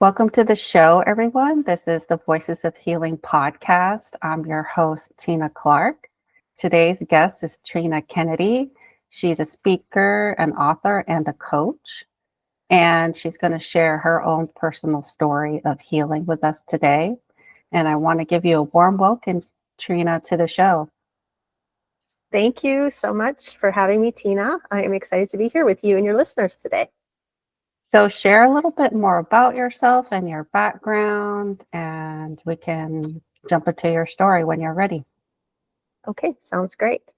Welcome to the show, everyone. This is the Voices of Healing podcast. I'm your host, Tina Clark. Today's guest is Trina Kennedy. She's a speaker, an author, and a coach. And she's going to share her own personal story of healing with us today. And I want to give you a warm welcome, Trina, to the show. Thank you so much for having me, Tina. I am excited to be here with you and your listeners today. So share a little bit more about yourself and your background, and we can jump into your story when you're ready. Okay, sounds great.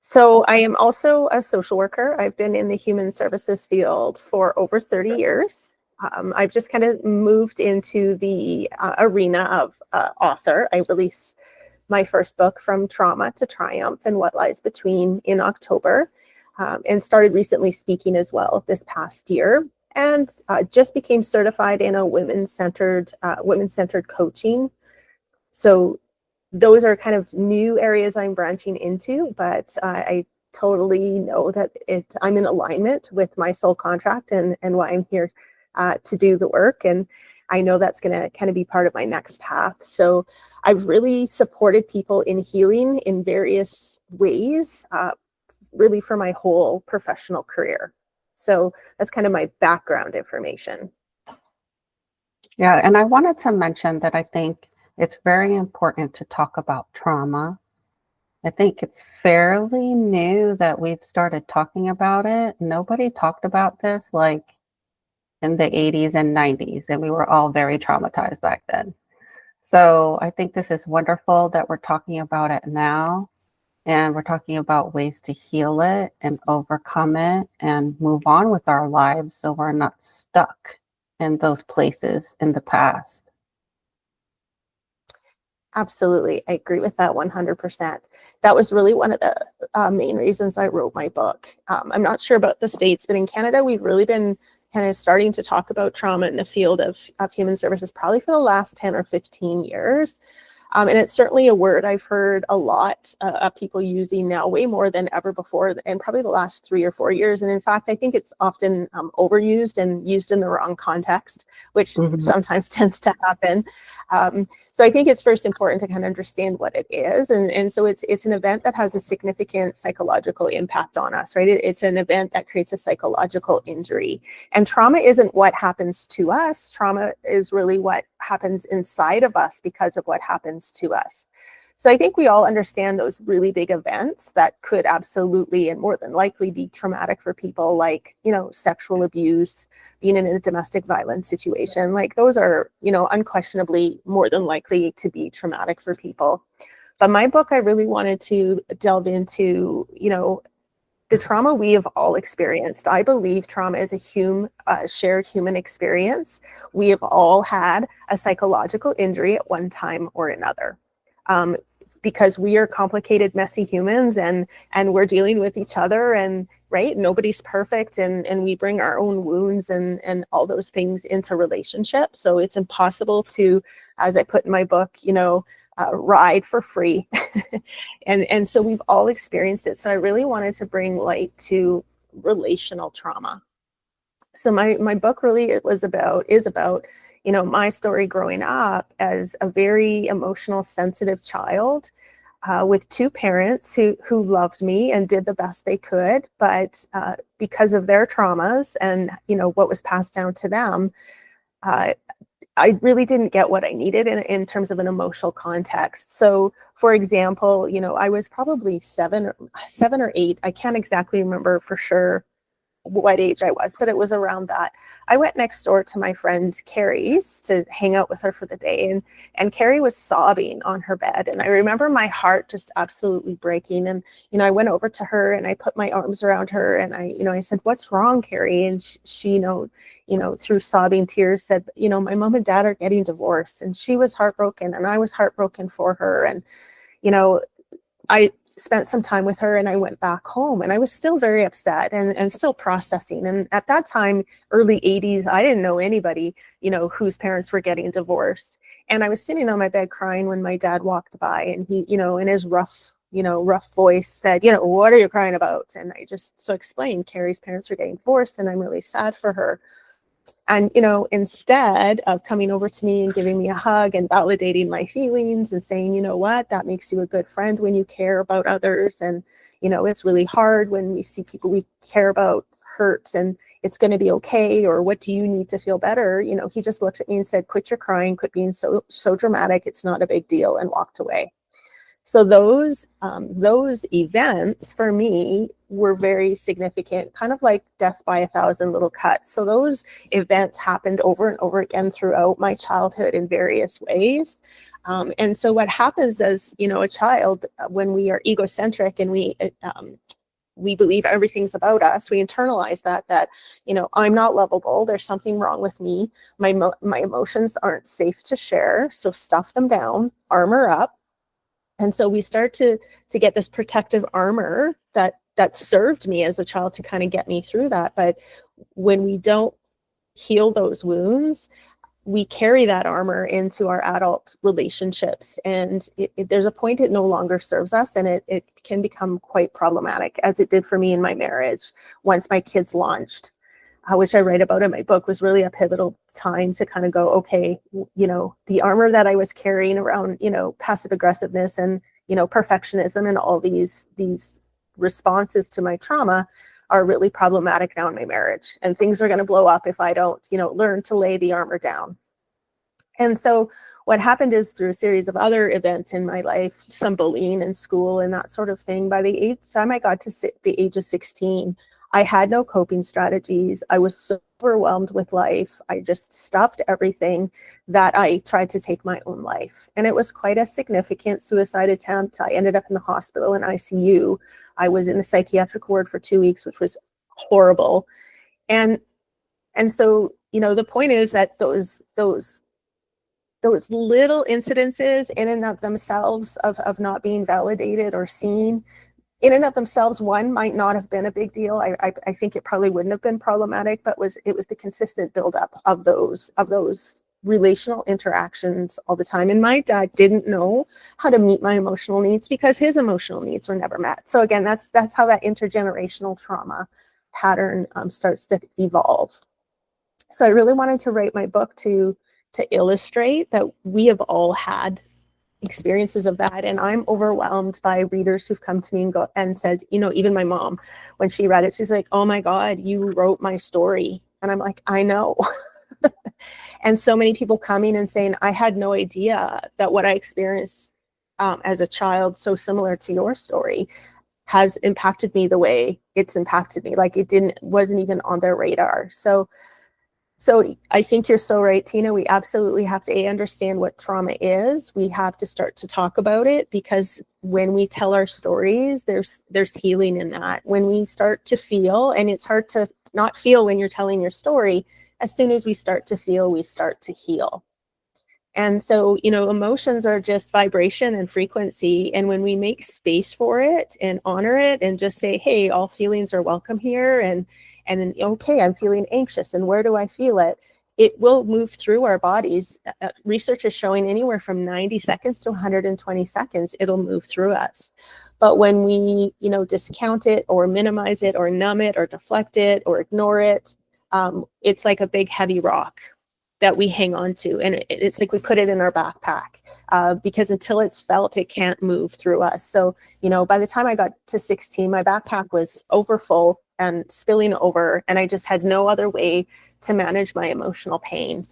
So I am also a social worker. I've been in the human services field for over 30 years. I've just kind of moved into the arena of author. I released my first book, From Trauma to Triumph and What Lies Between, in October, and started recently speaking as well this past year. And just became certified in a women-centered coaching. So those are kind of new areas I'm branching into, but I totally know that I'm in alignment with my soul contract and why I'm here to do the work. And I know that's going to kind of be part of my next path. So I've really supported people in healing in various ways, really for my whole professional career. So that's kind of my background information. Yeah, and I wanted to mention that I think it's very important to talk about trauma. I think it's fairly new that we've started talking about it. Nobody talked about this like in the 80s and 90s, and we were all very traumatized back then. So I think this is wonderful that we're talking about it now. And we're talking about ways to heal it and overcome it and move on with our lives so we're not stuck in those places in the past. Absolutely. I agree with that 100%. That was really one of the main reasons I wrote my book. I'm not sure about the States, but in Canada, we've really been kind of starting to talk about trauma in the field of human services probably for the last 10 or 15 years. And it's certainly a word I've heard a lot of people using now, way more than ever before, and probably the last 3 or 4 years. And in fact, I think it's often overused and used in the wrong context, which sometimes tends to happen. So I think it's first important to kind of understand what it is. And so it's an event that has a significant psychological impact on us, right? It's an event that creates a psychological injury. And trauma isn't what happens to us. Trauma is really what happens inside of us because of what happens to us. So I think we all understand those really big events that could absolutely and more than likely be traumatic for people, like, sexual abuse, being in a domestic violence situation. Like those are, unquestionably more than likely to be traumatic for people. But my book, I really wanted to delve into, the trauma we have all experienced. I believe trauma is a shared human experience. We have all had a psychological injury at one time or another. Because we are complicated, messy humans, and we're dealing with each other, and right, nobody's perfect, and we bring our own wounds and all those things into relationships. So it's impossible to, as I put in my book, ride for free. and so we've all experienced it. So I really wanted to bring light to relational trauma. So my book really is about my story growing up as a very emotional, sensitive child with two parents who loved me and did the best they could, but because of their traumas and what was passed down to them, I really didn't get what I needed in terms of an emotional context. So, for example, I was probably 7 or 8. I can't exactly remember for sure what age I was, but it was around that. I went next door to my friend Carrie's to hang out with her for the day, and Carrie was sobbing on her bed, and I remember my heart just absolutely breaking. And I went over to her and I put my arms around her, and I said, "What's wrong, Carrie?" And she through sobbing tears said, "My mom and dad are getting divorced." And she was heartbroken, and I was heartbroken for her. And I spent some time with her, and I went back home, and I was still very upset and still processing. And at that time, early 80s, I didn't know anybody, whose parents were getting divorced. And I was sitting on my bed crying when my dad walked by, and he, in his rough voice said, "What are you crying about?" And I just explained Carrie's parents were getting divorced, and I'm really sad for her. And, instead of coming over to me and giving me a hug and validating my feelings and saying, you know what, that makes you a good friend when you care about others. And, it's really hard when we see people we care about hurt, and it's going to be okay. Or what do you need to feel better? He just looked at me and said, quit your crying, quit being so dramatic. It's not a big deal, and walked away. So those events for me were very significant, kind of like death by 1,000 little cuts. So those events happened over and over again throughout my childhood in various ways. And so what happens as, a child, when we are egocentric and we believe everything's about us, we internalize that, I'm not lovable. There's something wrong with me. My emotions aren't safe to share. So stuff them down, armor up. And so we start to get this protective armor that served me as a child to kind of get me through that. But when we don't heal those wounds, we carry that armor into our adult relationships. And there's a point it no longer serves us, and it can become quite problematic, as it did for me in my marriage once my kids launched. Which I write about in my book, was really a pivotal time to kind of go, okay, the armor that I was carrying around, passive aggressiveness and, perfectionism and all these responses to my trauma are really problematic now in my marriage. And things are going to blow up if I don't, learn to lay the armor down. And so what happened is, through a series of other events in my life, some bullying in school and that sort of thing, by the time I got to the age of 16, I had no coping strategies. I was so overwhelmed with life. I just stuffed everything that I tried to take my own life. And it was quite a significant suicide attempt. I ended up in the hospital in ICU. I was in the psychiatric ward for 2 weeks, which was horrible. And so, the point is that those little incidences in and of themselves of not being validated or seen, in and of themselves, one might not have been a big deal. I think it probably wouldn't have been problematic, but it was the consistent buildup of those relational interactions all the time. And my dad didn't know how to meet my emotional needs because his emotional needs were never met. So again, that's how that intergenerational trauma pattern starts to evolve. So I really wanted to write my book to illustrate that we have all had experiences of that. And I'm overwhelmed by readers who've come to me and said, even my mom, when she read it, she's like, oh my God, you wrote my story. And I'm like, I know. And so many people coming and saying, I had no idea that what I experienced as a child, so similar to your story, has impacted me the way it's impacted me. Like wasn't even on their radar. So I think you're so right, Tina. We absolutely have to understand what trauma is. We have to start to talk about it, because when we tell our stories, there's healing in that. When we start to feel, and it's hard to not feel when you're telling your story, as soon as we start to feel, we start to heal. And so, emotions are just vibration and frequency. And when we make space for it and honor it and just say, hey, all feelings are welcome here. And then, okay, I'm feeling anxious. And where do I feel it? It will move through our bodies. Research is showing anywhere from 90 seconds to 120 seconds, it'll move through us. But when we, discount it or minimize it or numb it or deflect it or ignore it, it's like a big heavy rock that we hang on to. And it's like we put it in our backpack because until it's felt, it can't move through us. So, by the time I got to 16, my backpack was overfull and spilling over, and I just had no other way to manage my emotional pain.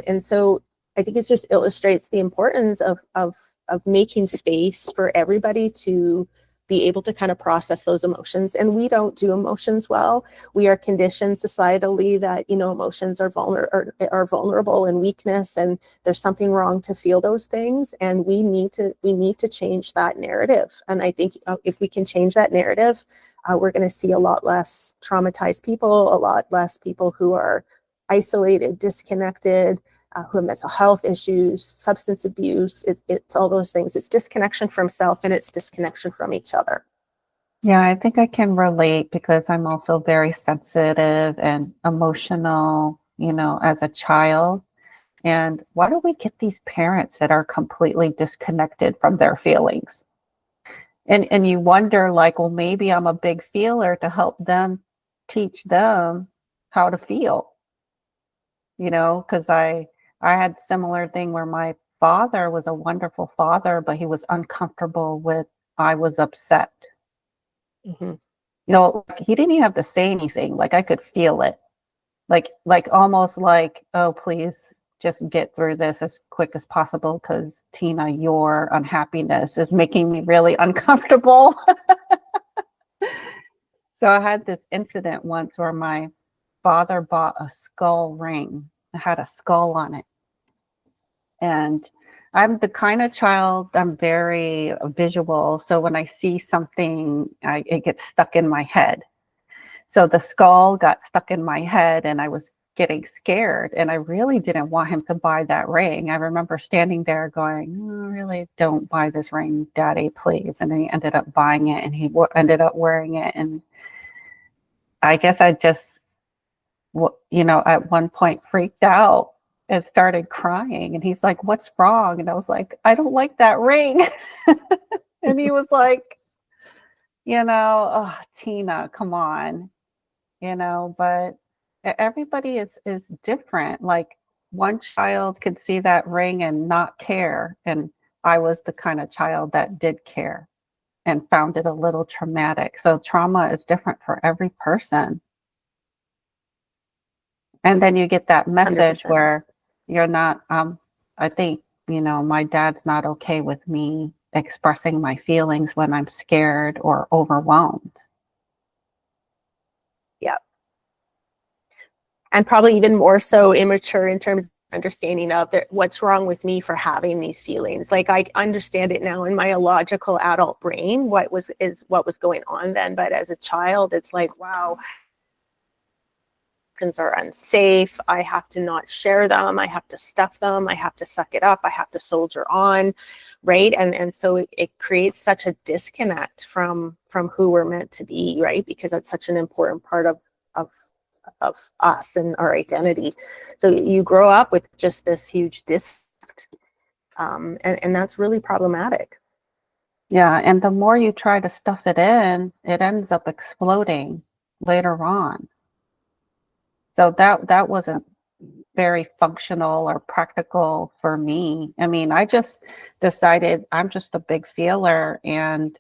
And so I think it just illustrates the importance of making space for everybody to be able to kind of process those emotions. And we don't do emotions well. We are conditioned societally that, emotions are vulnerable and weakness, and there's something wrong to feel those things. And we need to change that narrative. And I think if we can change that narrative, we're going to see a lot less traumatized people, a lot less people who are isolated, disconnected, who have mental health issues, substance abuse. It's all those things. It's disconnection from self, and it's disconnection from each other. Yeah, I think I can relate because I'm also very sensitive and emotional, as a child. And why do we get these parents that are completely disconnected from their feelings? And you wonder, like, well, maybe I'm a big feeler to help them, teach them how to feel. because I had similar thing where my father was a wonderful father, but he was uncomfortable with I was upset. Mhm. Like, he didn't even have to say anything. Like I could feel it. Like almost like, oh, please just get through this as quick as possible because Tina, your unhappiness is making me really uncomfortable. So I had this incident once where my father bought a skull ring. It had a skull on it. And I'm the kind of child, I'm very visual. So when I see something, it gets stuck in my head. So the skull got stuck in my head and I was getting scared. And I really didn't want him to buy that ring. I remember standing there going, oh, really, don't buy this ring, Daddy, please. And he ended up buying it and he ended up wearing it. And I guess I just, at one point freaked out and started crying. And he's like, what's wrong? And I was like, I don't like that ring. And he was like, oh, Tina, come on, but everybody is different. Like one child could see that ring and not care. And I was the kind of child that did care and found it a little traumatic. So trauma is different for every person. And then you get that message 100%. where you're not, I think, my dad's not okay with me expressing my feelings when I'm scared or overwhelmed. Yeah. And probably even more so immature in terms of understanding of what's wrong with me for having these feelings. Like I understand it now in my illogical adult brain, what was going on then. But as a child, it's like, wow, are unsafe. I have to not share them. I have to stuff them. I have to suck it up. I have to soldier on, right? And so it creates such a disconnect from who we're meant to be, right? Because that's such an important part of us and our identity. So you grow up with just this huge disconnect, and that's really problematic. Yeah, and the more you try to stuff it in, it ends up exploding later on. So that wasn't very functional or practical for me. I mean, I just decided I'm just a big feeler, and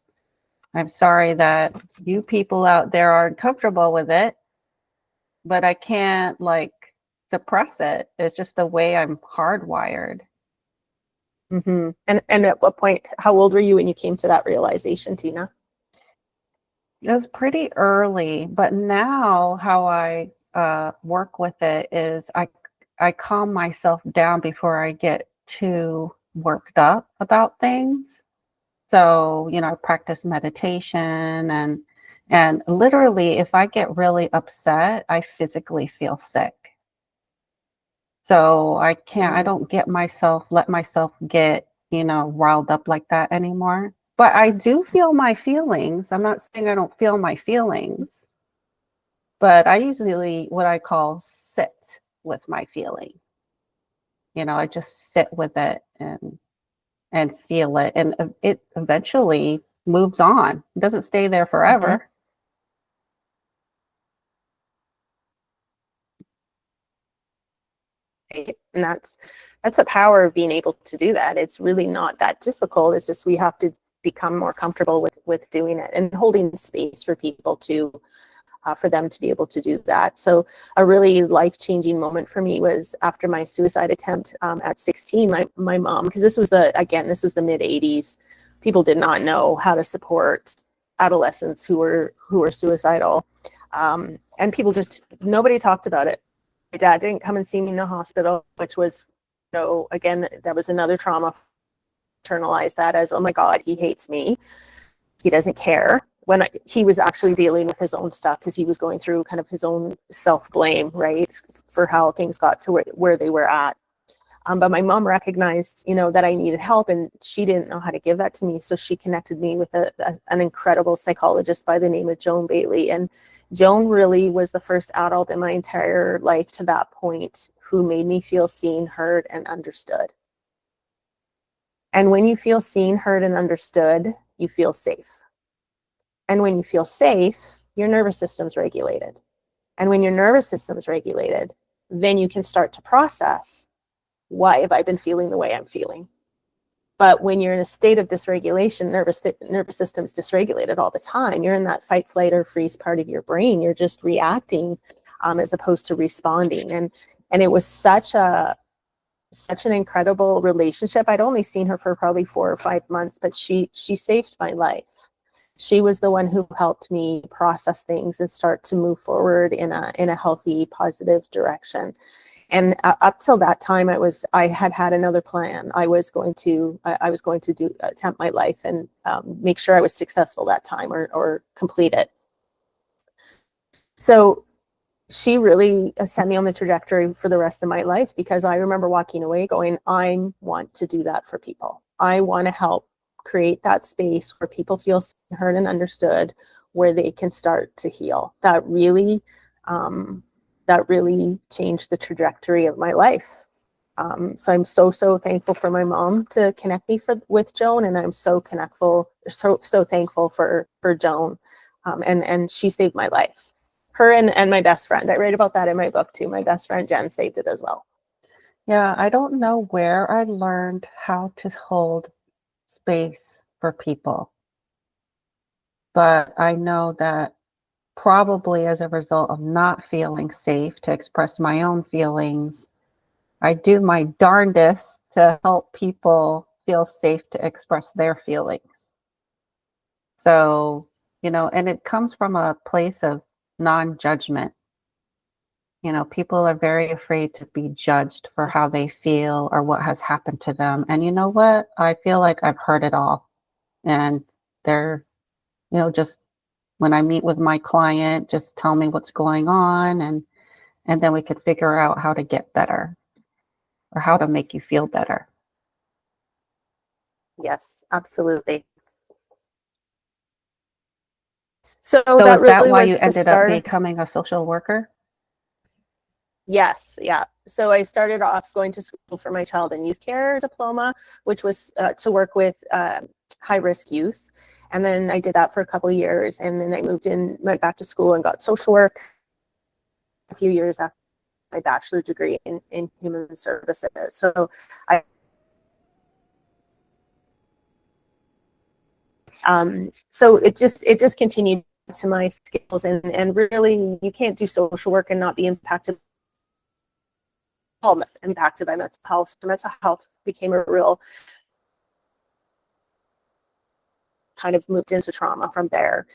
I'm sorry that you people out there are uncomfortable with it, but I can't like suppress it. It's just the way I'm hardwired. Mm-hmm. And at what point, how old were you when you came to that realization, Tina? It was pretty early, but now how I work with it is I calm myself down before I get too worked up about things. So, I practice meditation and literally if I get really upset, I physically feel sick. So I don't let myself get, riled up like that anymore. But I do feel my feelings. I'm not saying I don't feel my feelings, but I usually what I call sit with my feeling. I just sit with it and feel it, and it eventually moves on. It doesn't stay there Mm-hmm. forever. Right? And that's the power of being able to do that. It's really not that difficult. It's just we have to become more comfortable with doing it and holding space for people to for them to be able to do that. So a really life-changing moment for me was after my suicide attempt at 16. My mom, because this was the mid 80s. People did not know how to support adolescents who were suicidal, and nobody talked about it. My dad didn't come and see me in the hospital, which was, again, that was another trauma. Internalize that as, oh my God, he hates me. He doesn't care. When he was actually dealing with his own stuff because he was going through kind of his own self-blame, right, for how things got to where they were at. But my mom recognized, that I needed help, and she didn't know how to give that to me. So she connected me with an incredible psychologist by the name of Joan Bailey. And Joan really was the first adult in my entire life to that point who made me feel seen, heard, and understood. And when you feel seen, heard, and understood, you feel safe. And when you feel safe, your nervous system's regulated. And when your nervous system's regulated, then you can start to process, why have I been feeling the way I'm feeling? But when you're in a state of dysregulation, nervous system's dysregulated all the time. You're in that fight, flight, or freeze part of your brain. You're just reacting as opposed to responding. And it was such an incredible relationship. I'd only seen her for probably 4 or 5 months, but she saved my life. She was the one who helped me process things and start to move forward in a healthy, positive direction. And up till that time, I had another plan. I was going to attempt my life and make sure I was successful that time or complete it. So she really set me on the trajectory for the rest of my life, because I remember walking away going, I want to do that for people. I want to help create that space where people feel heard and understood, where they can start to heal. That really changed the trajectory of my life. So I'm so thankful for my mom to connect me with Joan, and I'm so thankful for Joan, and she saved my life. Her and my best friend. I write about that in my book too. My best friend Jen saved it as well. Yeah, I don't know where I learned how to hold space for people, but I know that probably as a result of not feeling safe to express my own feelings, I do my darndest to help people feel safe to express their feelings. So, and it comes from a place of non-judgment. People are very afraid to be judged for how they feel or what has happened to them. And you know what? I feel like I've heard it all. And they're, just when I meet with my client, just tell me what's going on, and then we could figure out how to get better or how to make you feel better. Yes, absolutely. So is that really why was you the ended up start. becoming a social worker? Yes, yeah. So I started off going to school for my child and youth care diploma, which was to work with high-risk youth. And then I did that for a couple of years. And then I went back to school and got social work a few years after my bachelor's degree in human services. So so it just continued to my skills, and really you can't do social work and not be impacted by mental health. So mental health became a real kind of moved into trauma from there.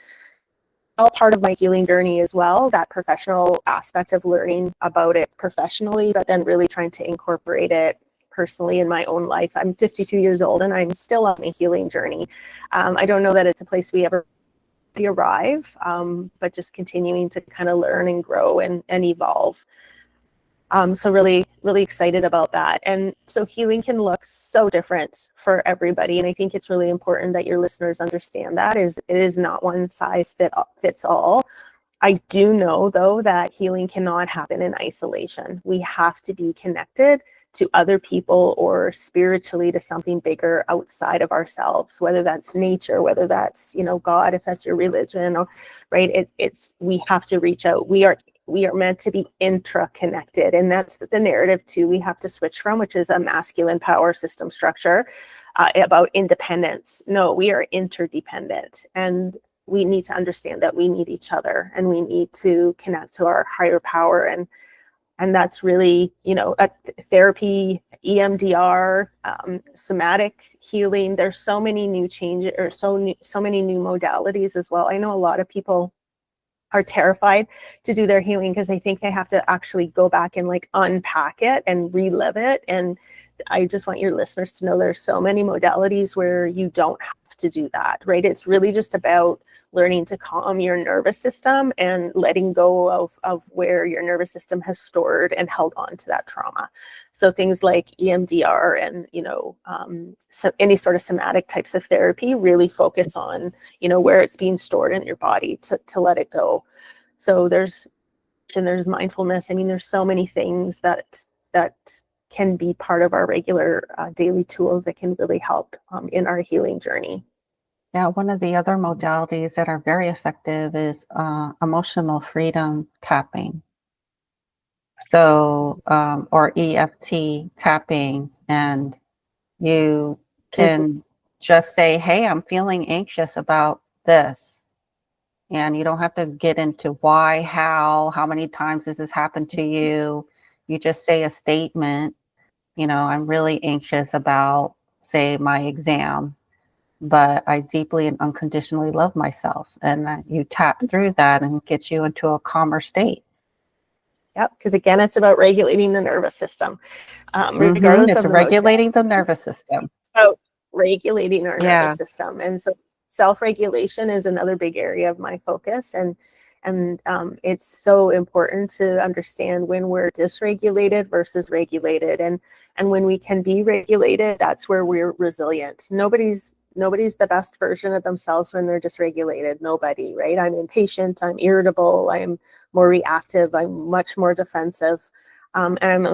All part of my healing journey as well, that professional aspect of learning about it professionally, but then really trying to incorporate it personally in my own life. I'm 52 years old and I'm still on a healing journey. I don't know that it's a place we ever arrive, but just continuing to kind of learn and grow and evolve. So really excited about that. And so healing can look so different for everybody. And I think it's really important that your listeners understand that it is not one size fits all. I do know, though, that healing cannot happen in isolation. We have to be connected to other people or spiritually to something bigger outside of ourselves, whether that's nature, whether that's, God, if that's your religion, or right. We have to reach out. We are meant to be intra-connected. And that's the narrative too we have to switch from, which is a masculine power system structure about independence. No, we are interdependent. And we need to understand that we need each other and we need to connect to our higher power. And that's really, therapy, EMDR, somatic healing. There's so many new changes, or so many new modalities as well. I know a lot of people are terrified to do their healing because they think they have to actually go back and unpack it and relive it. And I just want your listeners to know there's so many modalities where you don't have to do that, right? It's really just about learning to calm your nervous system and letting go of where your nervous system has stored and held on to that trauma. So things like EMDR and, so any sort of somatic types of therapy really focus on, where it's being stored in your body to let it go. So there's mindfulness. I mean, there's so many things that can be part of our regular daily tools that can really help in our healing journey. Yeah, one of the other modalities that are very effective is emotional freedom tapping. So, or EFT tapping, and you Mhm. can just say, hey, I'm feeling anxious about this. And you don't have to get into why, how many times this has happened to you. You just say a statement, I'm really anxious about, say, my exam, but I deeply and unconditionally love myself. And you tap through that and it gets you into a calmer state. Yep, because again, it's about regulating the nervous system, regardless It's of the mode. regulating the nervous system. About regulating our Yeah. nervous system, and so self-regulation is another big area of my focus, and it's so important to understand when we're dysregulated versus regulated, and when we can be regulated, that's where we're resilient. Nobody's the best version of themselves when they're dysregulated. Nobody, right? I'm impatient, I'm irritable, I'm more reactive, I'm much more defensive. And I'm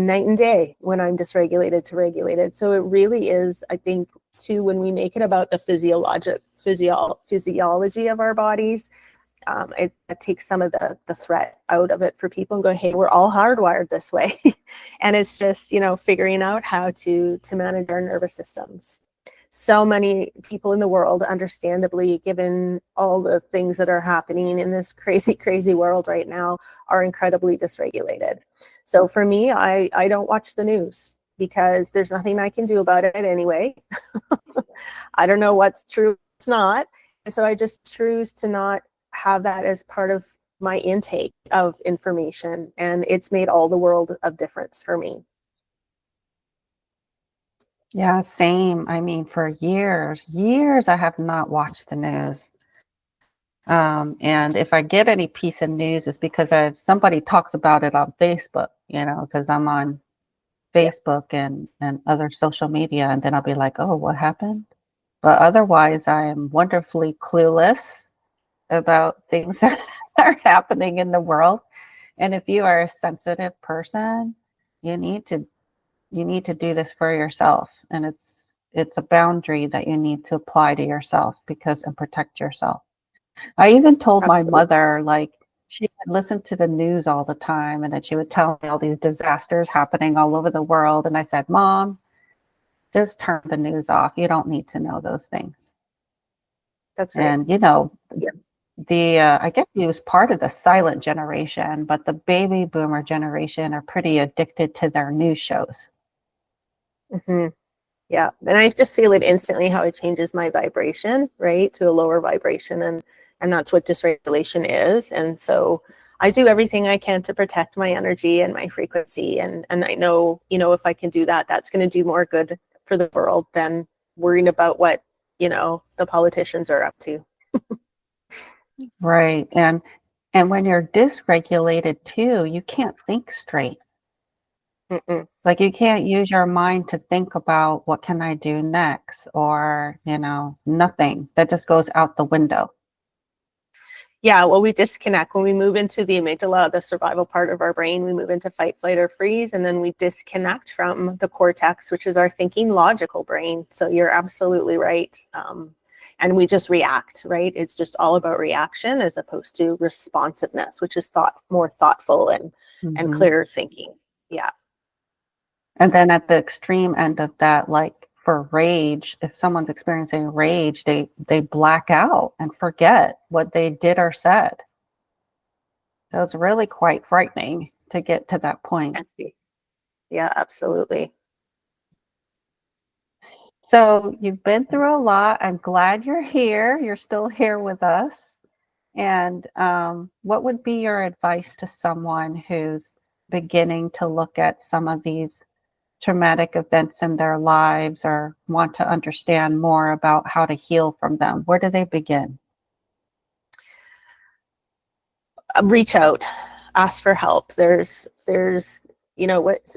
night and day when I'm dysregulated to regulated. So it really is, I think, too, when we make it about the physiology of our bodies, it takes some of the threat out of it for people and go, hey, we're all hardwired this way. And it's just, figuring out how to manage our nervous systems. So many people in the world, understandably, given all the things that are happening in this crazy, crazy world right now, are incredibly dysregulated. So for me, I don't watch the news because there's nothing I can do about it anyway. I don't know what's true, what's not. And so I just choose to not have that as part of my intake of information. And it's made all the world of difference for me. Yeah, same. I mean, for years, I have not watched the news. And if I get any piece of news, it's because somebody talks about it on Facebook, because I'm on Yeah, Facebook and other social media, and then I'll be like, oh, what happened? But otherwise, I am wonderfully clueless about things that are happening in the world. And if you are a sensitive person, you need to you need to do this for yourself, and it's a boundary that you need to apply to yourself because and protect yourself. I even told my absolutely. mother, like, she would listen to the news all the time and that she would tell me all these disasters happening all over the world, and I said, Mom, just turn the news off. You don't need to know those things. That's right. And Yeah. the I guess he was part of the silent generation, but the baby boomer generation are pretty addicted to their news shows. Mm-hmm. Yeah. And I just feel it instantly how it changes my vibration, right, to a lower vibration. And that's what dysregulation is. And so I do everything I can to protect my energy and my frequency. And I know, if I can do that, that's going to do more good for the world than worrying about what, the politicians are up to. Right. And when you're dysregulated too, you can't think straight. Mm-mm. Like you can't use your mind to think about what can I do next or, nothing. That just goes out the window. Yeah, well, we disconnect when we move into the amygdala, the survival part of our brain. We move into fight, flight, or freeze, and then we disconnect from the cortex, which is our thinking, logical brain. So you're absolutely right. And we just react, right? It's just all about reaction as opposed to responsiveness, which is more thoughtful and Hmm. clearer thinking. Yeah, And then at the extreme end of that, like for rage, if someone's experiencing rage, they black out and forget what they did or said. So it's really quite frightening to get to that point. yeah, absolutely. So you've been through a lot. I'm glad you're here. You're still here with us. And what would be your advice to someone who's beginning to look at some of these traumatic events in their lives or want to understand more about how to heal from them? Where do they begin? Reach out, ask for help. There's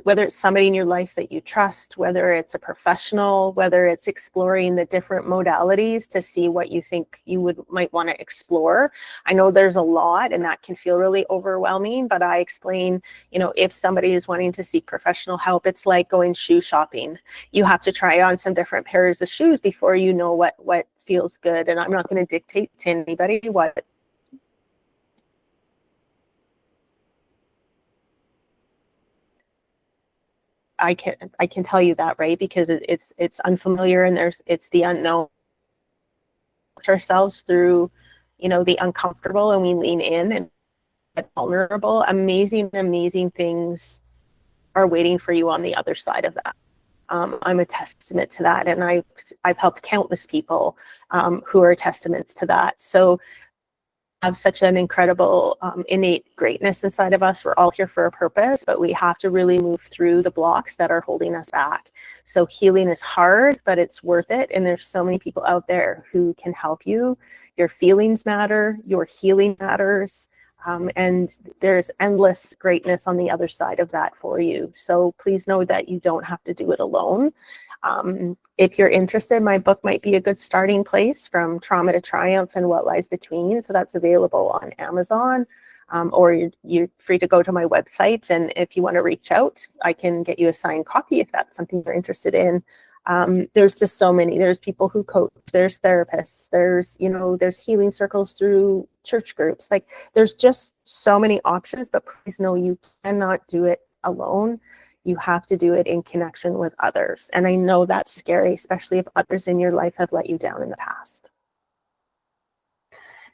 whether it's somebody in your life that you trust, whether it's a professional, whether it's exploring the different modalities to see what you think you might want to explore. I know there's a lot and that can feel really overwhelming, but I explain, if somebody is wanting to seek professional help, it's like going shoe shopping. You have to try on some different pairs of shoes before you know what feels good. And I'm not going to dictate to anybody what I can tell you that, right? Because it's unfamiliar, and it's the unknown. Ourselves through, the uncomfortable, and we lean in and get vulnerable. Amazing things are waiting for you on the other side of that. I'm a testament to that, and I've helped countless people who are testaments to that. So have such an incredible innate greatness inside of us. We're all here for a purpose, but we have to really move through the blocks that are holding us back. So healing is hard, but it's worth it. And there's so many people out there who can help you. Your feelings matter, your healing matters. And there's endless greatness on the other side of that for you. So please know that you don't have to do it alone. If you're interested, my book might be a good starting place, From Trauma to Triumph and What Lies Between. So that's available on Amazon, or you're free to go to my website. And if you want to reach out, I can get you a signed copy if that's something you're interested in. There's just so many. There's people who coach, there's therapists, there's healing circles through church groups. Like, there's just so many options, but please know you cannot do it alone. You have to do it in connection with others. And I know that's scary, especially if others in your life have let you down in the past.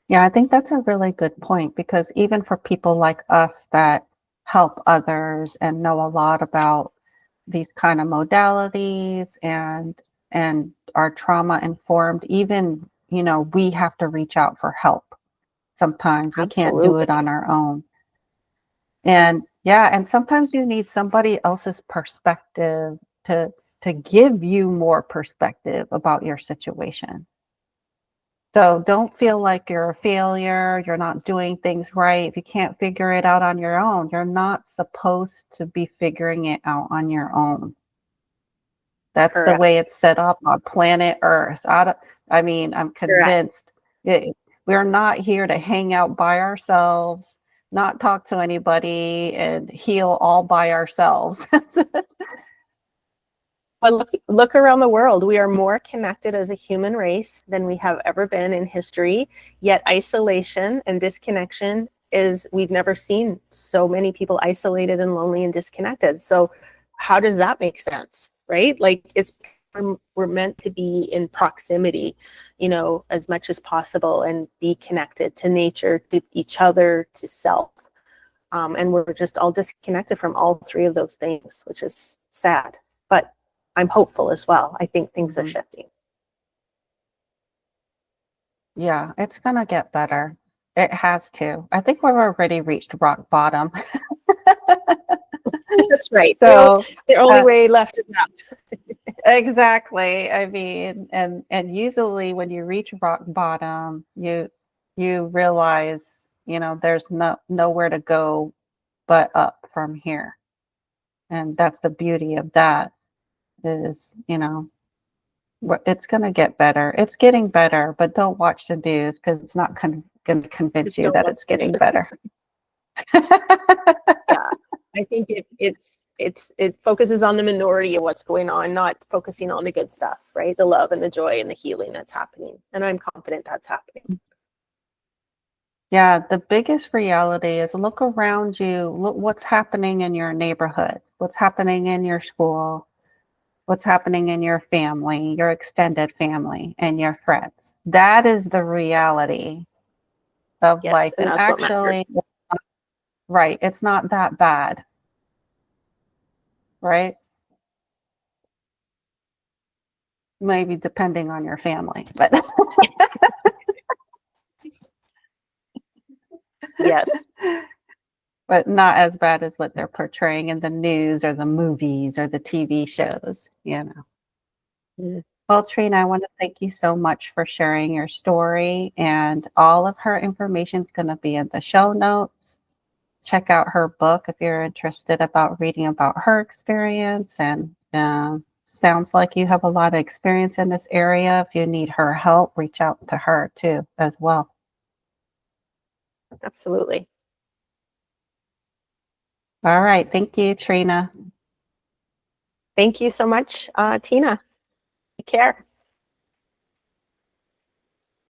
Yeah, I think that's a really good point, because even for people like us that help others and know a lot about these kind of modalities and are trauma informed, even, we have to reach out for help. Sometimes we can't do it Absolutely. on our own. And yeah, and sometimes you need somebody else's perspective to give you more perspective about your situation. So don't feel like you're a failure, you're not doing things right. If you can't figure it out on your own, you're not supposed to be figuring it out on your own. That's the Correct. way it's set up on planet Earth. I'm convinced we're not here to hang out by ourselves, not talk to anybody, and heal all by ourselves. But look around the world. We are more connected as a human race than we have ever been in history. Yet isolation and disconnection we've never seen so many people isolated and lonely and disconnected. So how does that make sense, right? Like, we're meant to be in proximity, as much as possible, and be connected to nature, to each other, to self. And we're just all disconnected from all three of those things, which is sad. But I'm hopeful as well. I think things are shifting. Yeah, it's going to get better. It has to. I think we've already reached rock bottom. That's right. So the only way left is up. exactly. I mean, and usually when you reach rock bottom, you realize, there's nowhere to go but up from here. And that's the beauty of that is, it's going to get better. It's getting better, but don't watch the news, because it's not going to convince Just you don't that watch it's the getting news. better. Yeah, I think it focuses on the minority of what's going on, not focusing on the good stuff, right? The love and the joy and the healing that's happening. And I'm confident that's happening. Yeah, the biggest reality is look around you, look what's happening in your neighborhood, what's happening in your school, what's happening in your family, your extended family, and your friends. That is the reality of Yes, life. and And that's what matters. actually, right, it's not that bad, right? Maybe depending on your family, but Yes. but not as bad as what they're portraying in the news or the movies or the TV shows, Mm. Well, Trina, I want to thank you so much for sharing your story, and all of her information is going to be in the show notes. Check out her book if you're interested about reading about her experience. And sounds like you have a lot of experience in this area. If you need her help, reach out to her too, as well. Absolutely. All right. Thank you, Trina. Thank you so much, Tina. Take care.